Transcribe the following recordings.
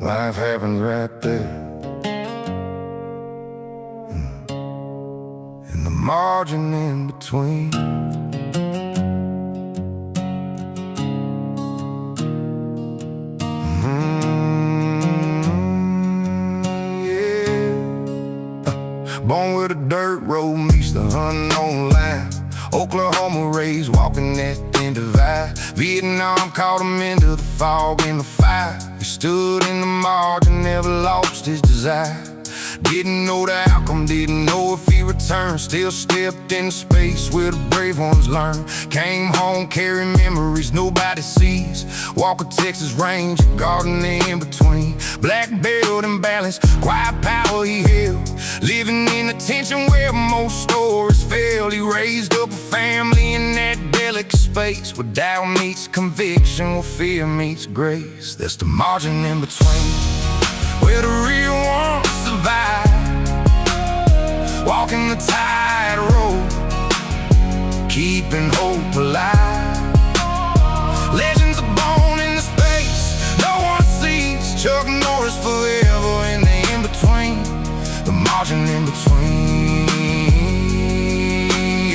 Life happens right there, in the margin in between. Born with a dirt road meets the unknown line. Oklahoma raised, walking that thin divide. Vietnam caught him into the fog and the fire. He stood in the margin, never lost his desire. Didn't know the outcome, didn't know if he returned. Still stepped in space where the brave ones learn. Came home carrying memories nobody sees. Walker, Texas Ranger, guarding the in-between. Black belt and balance, quiet power he held. Living in the tension where most stories fail. He raised up a family in that delicate space, where doubt meets conviction, where fear meets grace. That's the margin in between, where the real ones survive. Walking the tightrope, keeping hope alive. Legends are born in the space no one sees. Chuck Norris forever in the in-between, the margin in between.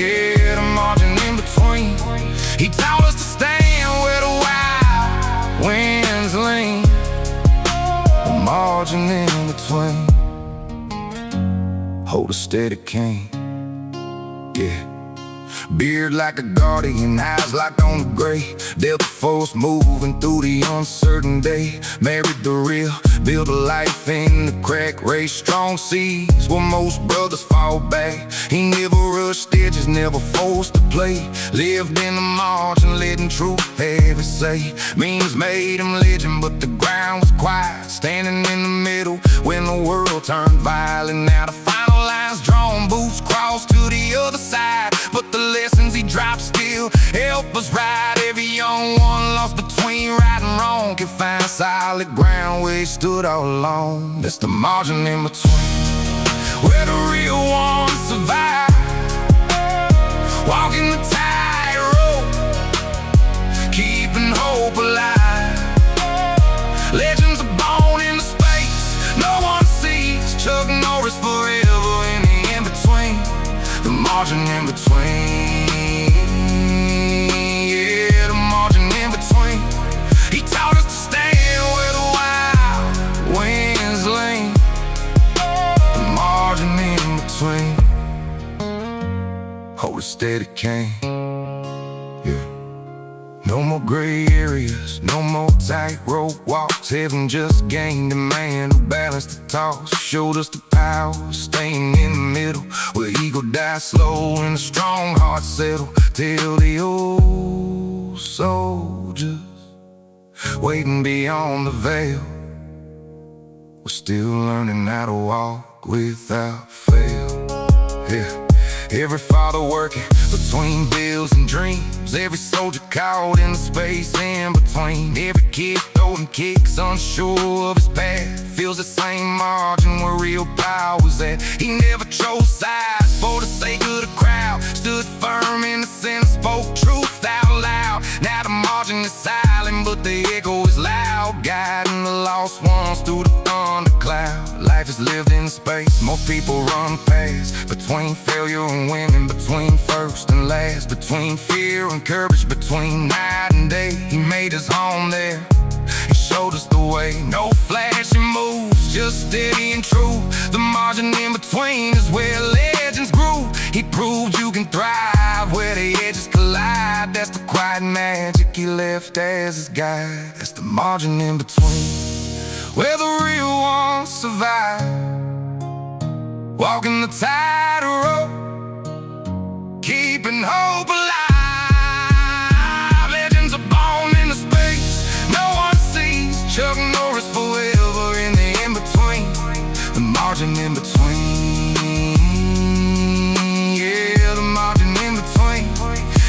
Yeah, the margin in between. He taught us to stand where the wild winds lean, the margin in between. Hold a steady cane, yeah. Beard like a guardian, eyes locked on the gray. Delta force moving through the uncertain day. Married the real, built a life in the crack race. Strong seas where most brothers fall back. He never rushed stitches, never forced to play. Lived in the margin, letting truth have his say. Means made him legend, but the ground was quiet. Standing in the middle when the world turned violent. Now the final lines drawn, boots crossed to the other side. But the lessons he dropped still help us ride. Every young one lost between right and wrong can find solid ground where he stood all alone. That's the margin in between, where the real ones survive. Walking the tightrope, keeping hope alive. Legends are born in the space no one sees. Chuck Norris forever in the in-between, the margin in between. Yeah, the margin in between. He taught us to stand where the wild winds lean, the margin in between. Hold a steady cane, yeah. No more gray areas, no more tightrope walks. Heaven just gained a man who balanced the toss. Showed us the power, staying in the middle, where ego dies slow and the strong heart settle. Till the old soldiers waiting beyond the veil, we're still learning how to walk without fail. Yeah. Every father working between bills and dreams. Every soldier caught in the space in between. Every kid throwing kicks, unsure of his path. Feels the same margin where real power's at. He never chose sides for the sake of the crowd. Stood firm in the center, spoke truth out loud. Now the margin is silent, but the echo is loud, guiding the lost ones through the thundercloud. Life is lived in space, most people run past. Between failure and winning, between first and last. Between fear and courage, between night and day. He made his home there, he showed us the way. No flashy moves, just steady and true. The margin in between is where legends grew. He proved you can thrive where the edges collide. That's the quiet magic he left as his guide. That's the margin in between, where the real ones survive. Walking the tightrope, keeping hope alive. Legends are born in the space no one sees. Chuck Norris forever in the in-between, the margin in between. Yeah, the margin in between.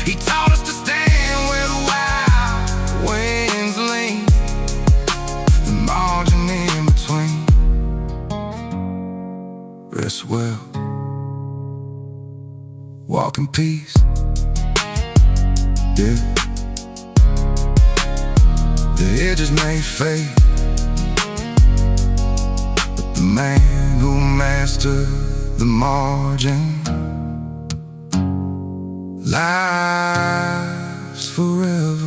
He taught us to stand where the wild winds lean, the margin in between. Rest well, walk in peace, yeah. The edges may fade, man who mastered the margin. Lives forever.